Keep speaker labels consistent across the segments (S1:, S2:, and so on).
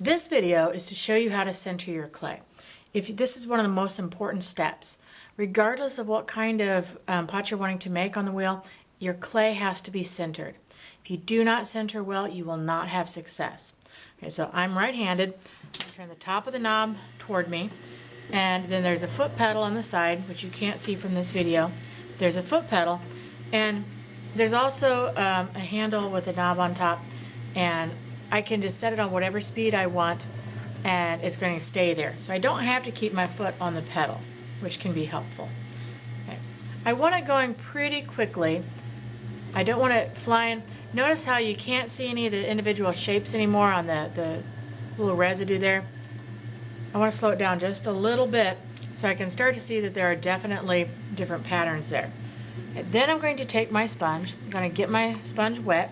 S1: This video is to show you how to center your clay. This is one of the most important steps. Regardless of what kind of pot you're wanting to make on the wheel, your clay has to be centered. If you do not center well, you will not have success. Okay, so I'm right-handed. I turn the top of the knob toward me, and then there's a foot pedal on the side, which you can't see from this video. There's a foot pedal, and there's also a handle with a knob on top, and I can just set it on whatever speed I want, and it's going to stay there. So I don't have to keep my foot on the pedal, which can be helpful. Okay. I want it going pretty quickly. I don't want it flying. Notice how you can't see any of the individual shapes anymore on the little residue there. I want to slow it down just a little bit so I can start to see that there are definitely different patterns there. And then I'm going to take my sponge. I'm going to get my sponge wet,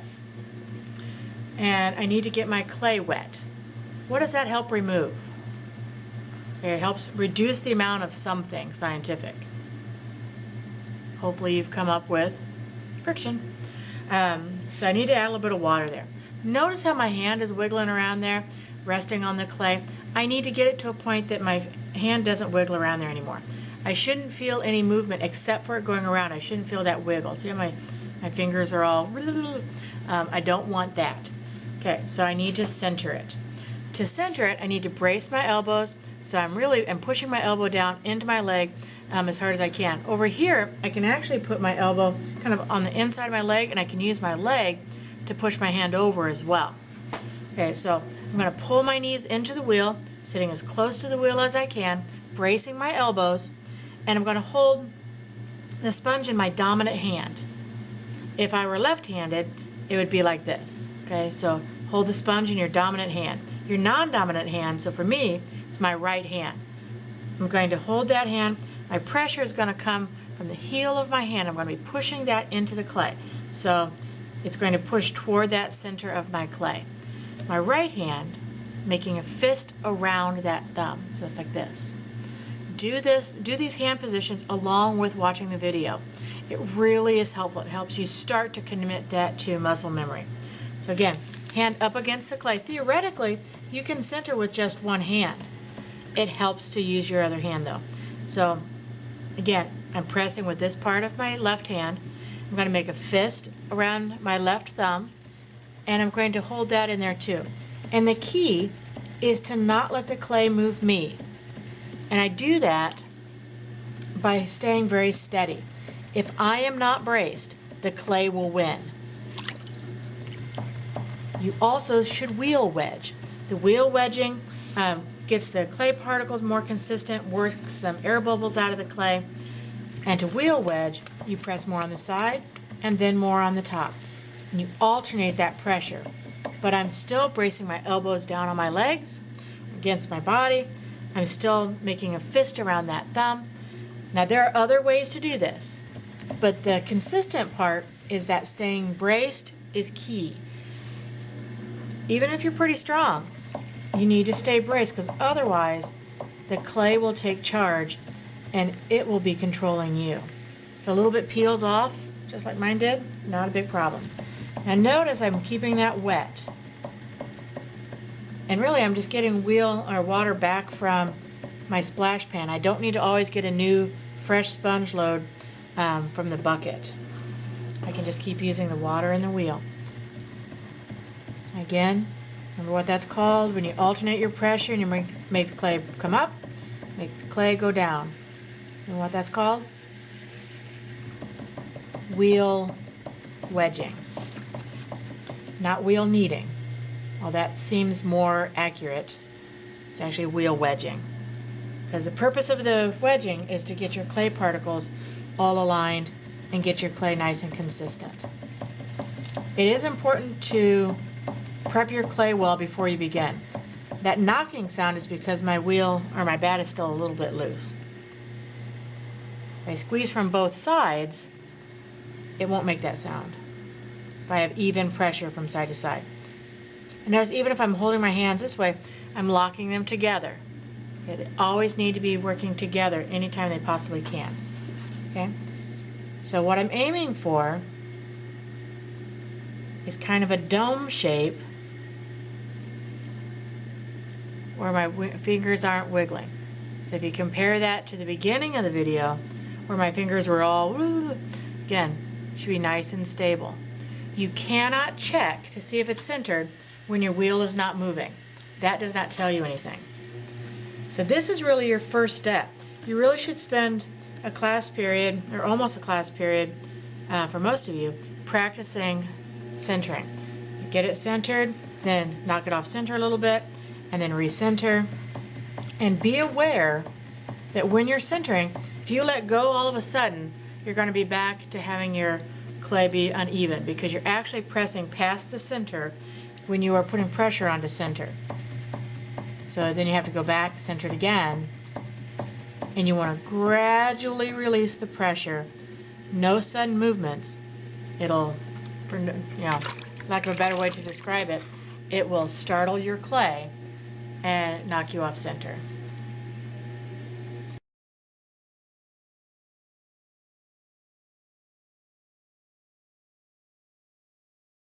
S1: and I need to get my clay wet. What does that help remove? It helps reduce the amount of something scientific. Hopefully you've come up with friction. So I need to add a little bit of water there. Notice how my hand is wiggling around there, resting on the clay. I need to get it to a point that my hand doesn't wiggle around there anymore. I shouldn't feel any movement except for it going around. I shouldn't feel that wiggle. See how my fingers are all... I don't want that. Okay, so I need to center it. To center it, I need to brace my elbows, so I'm pushing my elbow down into my leg as hard as I can. Over here, I can actually put my elbow kind of on the inside of my leg, and I can use my leg to push my hand over as well. Okay, so I'm going to pull my knees into the wheel, sitting as close to the wheel as I can, bracing my elbows, and I'm going to hold the sponge in my dominant hand. If I were left-handed, it would be like this. Okay, so hold the sponge in your dominant hand. Your non-dominant hand, so for me, it's my right hand. I'm going to hold that hand. My pressure is going to come from the heel of my hand. I'm going to be pushing that into the clay. So it's going to push toward that center of my clay. My right hand making a fist around that thumb. So it's like this. Do these hand positions along with watching the video. It really is helpful. It helps you start to commit that to muscle memory. So again, hand up against the clay. Theoretically, you can center with just one hand. It helps to use your other hand though. So again, I'm pressing with this part of my left hand. I'm going to make a fist around my left thumb, and I'm going to hold that in there too. And the key is to not let the clay move me. And I do that by staying very steady. If I am not braced, the clay will win. You also should wheel wedge. The wheel wedging gets the clay particles more consistent, works some air bubbles out of the clay. And to wheel wedge, you press more on the side and then more on the top. And you alternate that pressure. But I'm still bracing my elbows down on my legs, against my body. I'm still making a fist around that thumb. Now there are other ways to do this, but the consistent part is that staying braced is key. Even if you're pretty strong, you need to stay braced, because otherwise the clay will take charge and it will be controlling you. If a little bit peels off, just like mine did, not a big problem. Now notice I'm keeping that wet. And really I'm just getting water back from my splash pan. I don't need to always get a new fresh sponge load from the bucket. I can just keep using the water in the wheel. Again, remember what that's called when you alternate your pressure and you make the clay come up, make the clay go down. You know what that's called? Wheel wedging. Not wheel kneading. Well, that seems more accurate. It's actually wheel wedging. Because the purpose of the wedging is to get your clay particles all aligned and get your clay nice and consistent. It is important to prep your clay well before you begin. That knocking sound is because my bat is still a little bit loose. If I squeeze from both sides, it won't make that sound. If I have even pressure from side to side. And notice even if I'm holding my hands this way, I'm locking them together. Okay, they always need to be working together anytime they possibly can. Okay? So what I'm aiming for is kind of a dome shape where my fingers aren't wiggling. So if you compare that to the beginning of the video, where my fingers were all, again, should be nice and stable. You cannot check to see if it's centered when your wheel is not moving. That does not tell you anything. So this is really your first step. You really should spend a class period, or almost a class period, for most of you, practicing centering. Get it centered, then knock it off center a little bit, and then recenter. And be aware that when you're centering, if you let go all of a sudden, you're going to be back to having your clay be uneven because you're actually pressing past the center when you are putting pressure onto center. So then you have to go back, center it again, and you want to gradually release the pressure. No sudden movements. It'll, lack of a better way to describe it, it will startle your clay and knock you off center.